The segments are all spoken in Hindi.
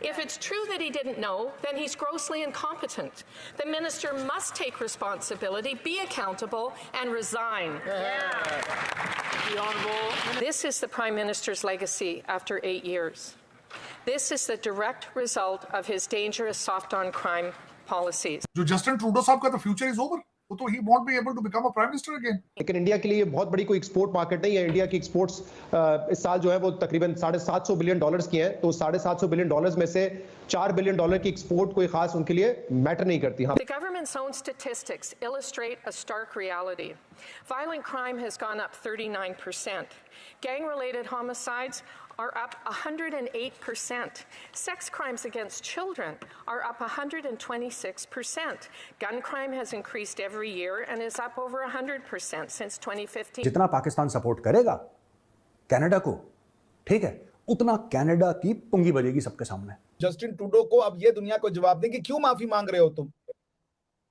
If it's true that he didn't know, then he's grossly incompetent. The minister must take responsibility, be accountable, and resign. This is the Prime Minister's legacy after 8 years. This is the direct result of his dangerous soft on crime policies. जो जस्टिन ट्रूडो साहब का तो फ्यूचर इज ओवर, वो तो ही won't be able to become a prime minister again. लेकिन इंडिया के लिए ये बहुत बड़ी कोई एक्सपोर्ट मार्केट नहीं है। इंडिया की एक्सपोर्ट्स इस साल जो है वो तकरीबन $750 बिलियन की हैं, तो $750 बिलियन में से $4 बिलियन की एक्सपोर्ट कोई खास उनके लिए मैटर नहीं करती। The government's own statistics illustrate a stark reality. Violent crime has gone up 39%. Gang-related homicides are up 108%. Sex crimes against children are up 126%. Gun crime has increased every year and is up over 100% since 2015. जितना पाकिस्तान सपोर्ट करेगा कनाडा को, ठीक है, उतना कनाडा की पुंगी बजेगी सबके सामने। जस्टिन ट्रूडो को अब ये दुनिया को जवाब दें कि क्यों माफी मांग रहे हो तुम?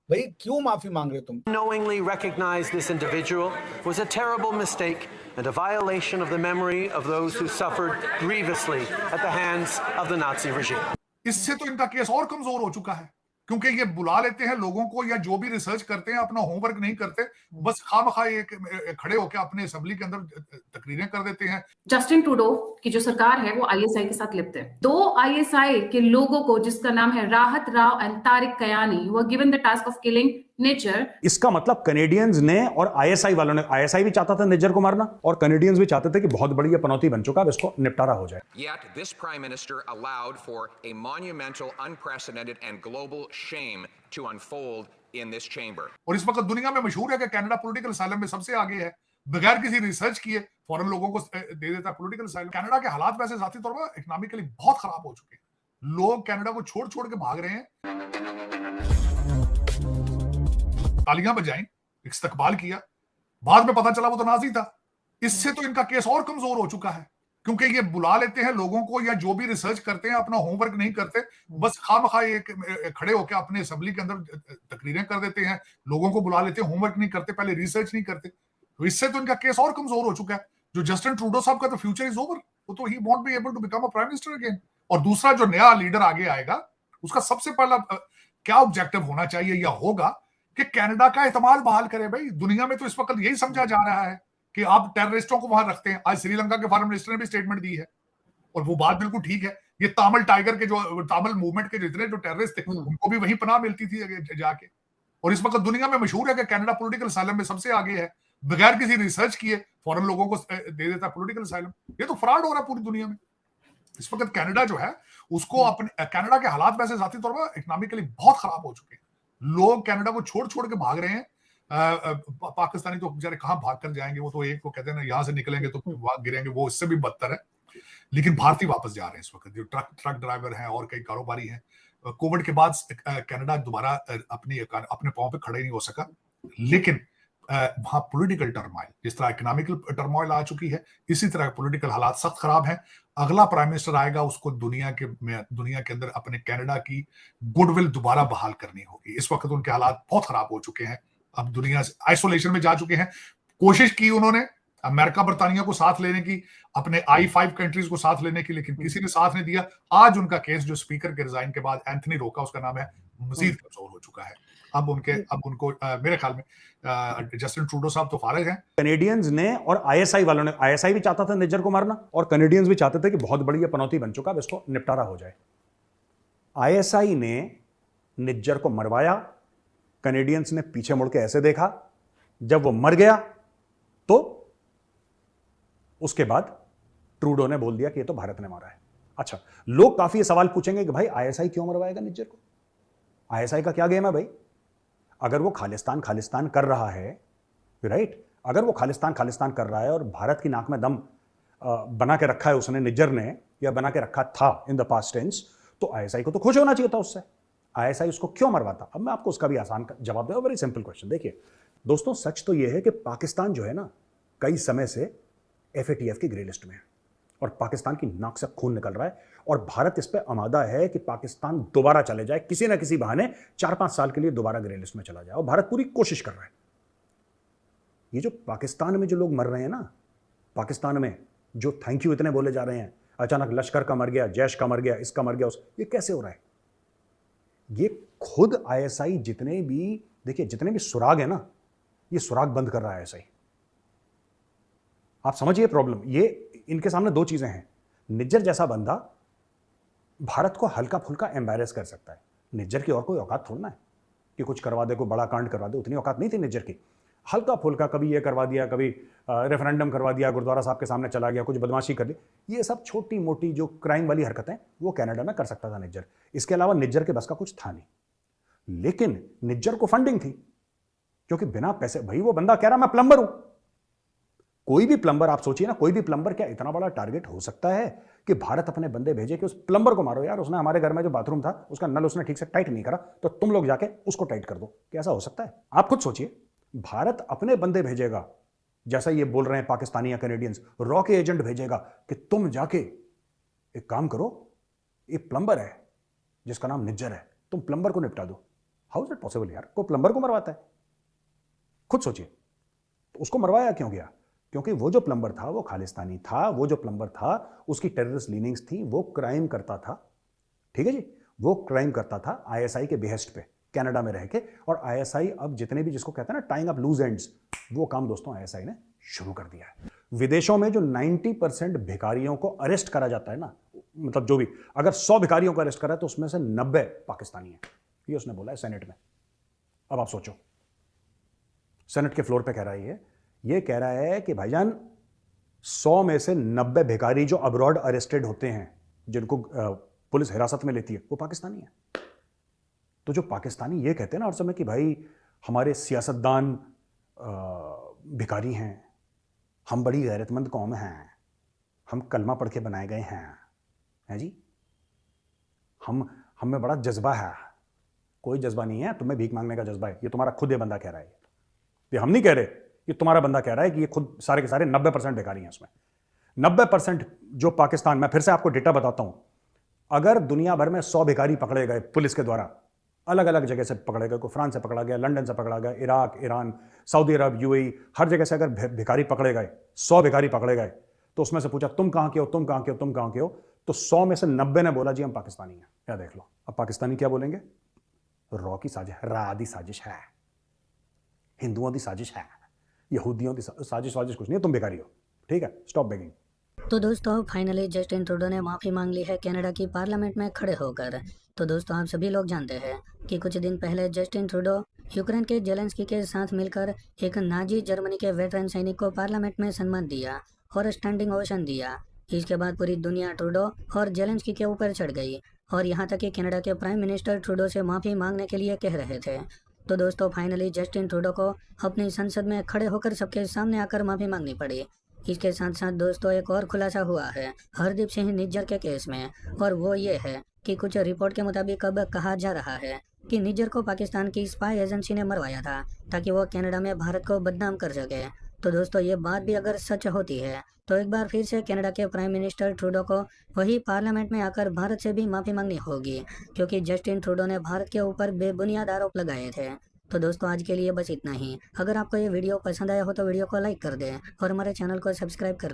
भाई क्यों माफी मांग रहे हो तुम? Knowingly recognize this individual was a terrible mistake and a violation of the memory of those who suffered grievously at the hands of the Nazi regime. इससे तो इनका केस और कमजोर हो चुका है, क्योंकि ये बुला लेते हैं लोगों को, या जो भी रिसर्च करते हैं अपना होमवर्क नहीं करते, बस खामखा खड़े होकर अपने असेंबली के अंदर तकरीरें कर देते हैं। जस्टिन ट्रूडो की जो सरकार है वो आईएसआई के साथ लिप्त है। 2 आईएसआई के लोगों को, जिसका नाम है राहत राव एंड तारिक कयानी, वो given the task of killing Nijjar. इसका मतलब कैनेडियंस ने और आईएसआई वालों ने, आईएसआई भी चाहता था निज्जर को मारना और कैनेडियंस भी चाहते थे कि बहुत बड़ी पनौती बन चुका है, इसको निपटारा हो जाए। Yet this prime minister allowed for a monumental, unprecedented and global shame to unfold in this chamber. और इस वक्त दुनिया में मशहूर है कि कनाडा पॉलिटिकल असाइलम में सबसे आगे है, बगैर किसी रिसर्च किए फौरन लोगों को दे देता है पॉलिटिकल असाइलम। कनाडा के हालात वैसे जाती तौर पर इकोनॉमिकली बहुत खराब हो चुके हैं। लोग कनाडा को छोड़ छोड़ के भाग रहे हैं। तालियां बजाई, इस्तकबाल किया, बाद में पता चला वो तो नाजी था। इससे तो इनका केस और कमजोर हो चुका है, क्योंकि ये बुला लेते हैं लोगों को, या जो भी रिसर्च करते हैं अपना होमवर्क नहीं करते, बस खामखा खड़े होकर अपने असेंबली के अंदर तकरीरें कर देते हैं, लोगों को बुला लेते हैं, होमवर्क नहीं करते, पहले रिसर्च नहीं करते। तो इससे तो इनका केस और कमजोर हो चुका है। जो जस्टिन ट्रूडो साहब का तो फ्यूचर इज ओवर, वो तो ही won't be able to become a prime minister again. और दूसरा जो नया लीडर आगे आएगा, उसका सबसे पहला क्या ऑब्जेक्टिव होना चाहिए या होगा कि कनाडा का एतमाद बहाल करे। भाई दुनिया में तो इस वक्त यही समझा जा रहा है कि आप टेररिस्टों को वहां रखते हैं। आज श्रीलंका के फॉरेन मिनिस्टर ने भी स्टेटमेंट दी है और वो बात बिल्कुल ठीक है। ये तामिल टाइगर के जो तामिल मूवमेंट के जितने जो टेररिस्ट थे उनको भी वहीं पनाह मिलती थी जाके। और इस वक्त दुनिया में मशहूर है कि कनाडा पॉलिटिकल असाइलम में सबसे आगे है, बगैर किसी रिसर्च किए फौरन लोगों को दे देता है पॉलिटिकल असाइलम। ये तो फ्रॉड हो रहा है पूरी दुनिया में। इस वक्त कनाडा जो है उसको अपने, कनाडा के हालात वैसे जाती तौर पर इकोनॉमिकली बहुत खराब हो चुके हैं। लोग कनाडा को छोड़ छोड़ के भाग रहे हैं। पाकिस्तानी तो बेचारे कहां भाग कर जाएंगे, वो तो एक को कहते हैं ना, यहां से निकलेंगे तो वहां गिरेंगे, वो इससे भी बदतर है। लेकिन भारतीय वापस जा रहे हैं इस वक्त, जो ट्रक ड्राइवर हैं और कई कारोबारी हैं। कोविड के बाद कनाडा दोबारा अपने पांव पे खड़े नहीं हो सका, लेकिन वहां पॉलिटिकल टर्मोइल, जिस तरह इकोनॉमिकल टर्मोइल आ चुकी है, इसी तरह पॉलिटिकल हालात सख्त खराब हैं। अगला प्राइम मिनिस्टर आएगा, उसको दुनिया के अंदर अपने कनाडा की गुडविल दोबारा बहाल करनी होगी। इस वक्त उनके हालात बहुत खराब हो चुके हैं, अब दुनिया आइसोलेशन में जा चुके हैं। कोशिश की उन्होंने अमेरिका बरतानिया को साथ लेने की, अपने I5 कंट्रीज को साथ लेने की, लेकिन किसी ने साथ नहीं दिया। आज उनका केस जो स्पीकर के रिजाइन के बाद एंथनी रोका उसका नाम है, मजीद कमजोर हो चुका है। अब उनको मेरे ख्याल में जस्टिन ट्रूडो साहब तो फारिग हैं। कैनेडियंस ने और आईएसआई वालों ने, आईएसआई भी चाहता था निज्जर को मारना और कैनेडियंस भी चाहते थे कि बहुत बड़ी पनौती बन चुका है, इसको निपटारा हो जाए। आईएसआई ने निज्जर को मरवाया, कैनेडियंस ने पीछे मुड़ के ऐसे देखा। जब वो मर गया तो उसके बाद ट्रूडो ने बोल दिया कि ये तो भारत ने मारा है। अच्छा, लोग काफी ये सवाल पूछेंगे कि भाई आईएसआई क्यों मरवाएगा निज्जर को? आईएसआई का क्या गेम है भाई? अगर वो खालिस्तान कर रहा है, राइट, अगर वो खालिस्तान कर रहा है और भारत की नाक में दम बना के रखा है उसने, निज्जर ने, या बना के रखा था इन द पास्ट टेंस, तो आईएसआई को तो खुश होना चाहिए था उससे। आईएसआई उसको क्यों मरवाता? अब मैं आपको उसका भी आसान जवाब दूंगा। Very simple question. देखिए दोस्तों, सच तो यह है कि पाकिस्तान जो है ना, कई समय से FATF की ग्रे लिस्ट में है और पाकिस्तान की नाक से खून निकल रहा है और भारत इस पर आमादा है कि पाकिस्तान दोबारा चले जाए, किसी ना किसी बहाने 4-5 साल के लिए दोबारा ग्रे लिस्ट में चला जाए, और भारत पूरी कोशिश कर रहा है। ये जो पाकिस्तान में जो लोग मर रहे हैं ना, पाकिस्तान में जो थैंक यू इतने बोले जा रहे हैं, अचानक लश्कर का मर गया, जैश का मर गया, इसका मर गया, ये कैसे हो रहा है? ये खुद आईएसआई जितने भी सुराग है ना, ये सुराग बंद कर रहा है आईएसआई। आप समझिए प्रॉब्लम। ये इनके सामने दो चीजें हैं। निज्जर जैसा बंदा भारत को हल्का फुल्का एम्बैरेस कर सकता है। निज्जर की और कोई औकात थोड़ा है कि कुछ करवा दे, कोई बड़ा कांड करवा दे, उतनी औकात नहीं थी निज्जर की। हल्का फुल्का कभी ये करवा दिया, कभी रेफरेंडम करवा दिया, गुरुद्वारा साहब के सामने चला गया, कुछ बदमाशी कर ली, ये सब छोटी मोटी जो क्राइम वाली हरकतें वो कनाडा में कर सकता था निज्जर। इसके अलावा निज्जर के बस का कुछ था नहीं। लेकिन निज्जर को फंडिंग थी, क्योंकि बिना पैसे, भाई वो बंदा कह रहा मैं प्लम्बर हूं। कोई भी प्लम्बर, आप सोचिए ना, कोई भी प्लम्बर क्या इतना बड़ा टारगेट हो सकता है कि भारत अपने बंदे भेजे कि उस प्लम्बर को मारो यार, उसने हमारे घर में जो बाथरूम था उसका नल उसने ठीक से टाइट नहीं करा, तो तुम लोग जाके उसको टाइट कर दो। कैसा हो सकता है? आप खुद सोचिए, भारत अपने बंदे भेजेगा, जैसा ये बोल रहे हैं पाकिस्तानी या कैनेडियंस, रॉ के एजेंट भेजेगा कि तुम जाके एक काम करो, एक प्लम्बर है जिसका नाम निज्जर है, तुम प्लम्बर को निपटा दो। हाउ इज इट पॉसिबल यार? कोई प्लम्बर को मरवाता है? खुद सोचिए। तो उसको मरवाया क्यों गया? क्योंकि वो जो प्लम्बर था वो खालिस्तानी था, वो जो प्लम्बर था उसकी टेररिस्ट लीनिंग्स थी, वो क्राइम करता था। ठीक है जी, वो क्राइम करता था आईएसआई के बेहेस्ट पे कनाडा में रह के। और आईएसआई अब जितने भी, जिसको कहते हैं ना टाइंग अप लूज एंड्स, वो काम दोस्तों आईएसआई ने शुरू कर दिया है। विदेशों में जो 90% भिखारियों को अरेस्ट करा जाता है ना, मतलब जो भी, अगर 100 भिखारियों को अरेस्ट करा है तो उसमें से 90 पाकिस्तानी है। ये उसने बोला है सेनेट में। अब आप सोचो, सेनेट के फ्लोर पे कह रहा है ये कह रहा है कि भाईजान 100 में से 90 भिखारी जो अब्रॉड अरेस्टेड होते हैं, जिनको पुलिस हिरासत में लेती है, वो पाकिस्तानी है। तो जो पाकिस्तानी ये कहते हैं ना हर समय कि भाई हमारे सियासतदान भिखारी हैं, हम बड़ी गैरतमंद कौम हैं, हम कलमा पढ़ के बनाए गए हैं जी, हम में बड़ा जज्बा है। कोई जज्बा नहीं है, तुम्हें भीख मांगने का जज्बा है। ये तुम्हारा खुद ये बंदा कह रहा है। ये हम नहीं कह रहे, ये तुम्हारा बंदा कह रहा है कि ये खुद सारे के सारे 90% भिखारी हैं। उसमें 90% जो पाकिस्तान, मैं फिर से आपको डेटा बताता हूं, अगर दुनिया भर में 100 भिखारी पकड़े गए पुलिस के द्वारा, अलग अलग जगह से पकड़े गए, कोई फ्रांस से पकड़ा गया, लंदन से पकड़ा गया, इराक, ईरान, सऊदी अरब, यूएई, हर जगह से अगर भिखारी पकड़े गए, 100 भिखारी पकड़े गए, तो उसमें से पूछा तुम कहां के हो, तुम कहां के हो, तुम कहां के हो, तो 100 में से 90 ने बोला जी हम पाकिस्तानी हैं। क्या देख लो, अब पाकिस्तानी क्या बोलेंगे? रॉ की साजिश, रा दी साजिश है, हिंदुओं की साजिश है, यहूदियों की साजिश कुछ नहीं है, तुम भिखारी हो। ठीक है, स्टॉप बेगिंग। तो दोस्तों फाइनली जस्टिन ट्रूडो ने माफ़ी मांग ली है कनाडा की पार्लियामेंट में खड़े होकर। तो दोस्तों आप सभी लोग जानते हैं कि कुछ दिन पहले जस्टिन ट्रूडो यूक्रेन के जेलेंस्की के साथ मिलकर एक नाजी जर्मनी के वेटरन सैनिक को पार्लियामेंट में सम्मान दिया और स्टैंडिंग ओवेशन दिया। इसके बाद पूरी दुनिया ट्रूडो और जेलेंस्की के ऊपर चढ़ गई और यहाँ तक कि कनाडा के प्राइम मिनिस्टर ट्रूडो से माफ़ी मांगने के लिए कह रहे थे। तो दोस्तों फाइनली जस्टिन ट्रूडो को अपनी संसद में खड़े होकर सबके सामने आकर माफ़ी मांगनी पड़ी। इसके साथ साथ दोस्तों एक और खुलासा हुआ है हरदीप सिंह निज्जर के केस में, और वो ये है कि कुछ रिपोर्ट के मुताबिक अब कहा जा रहा है कि निज्जर को पाकिस्तान की स्पाई एजेंसी ने मरवाया था ताकि वो कनाडा में भारत को बदनाम कर सके। तो दोस्तों ये बात भी अगर सच होती है तो एक बार फिर से कनाडा के प्राइम मिनिस्टर ट्रूडो को वही पार्लियामेंट में आकर भारत से भी माफ़ी मांगनी होगी, क्योंकि जस्टिन ट्रूडो ने भारत के ऊपर बेबुनियाद आरोप लगाए थे। तो दोस्तों आज के लिए बस इतना ही। अगर आपको ये वीडियो पसंद आया हो तो वीडियो को लाइक कर दें और हमारे चैनल को सब्सक्राइब कर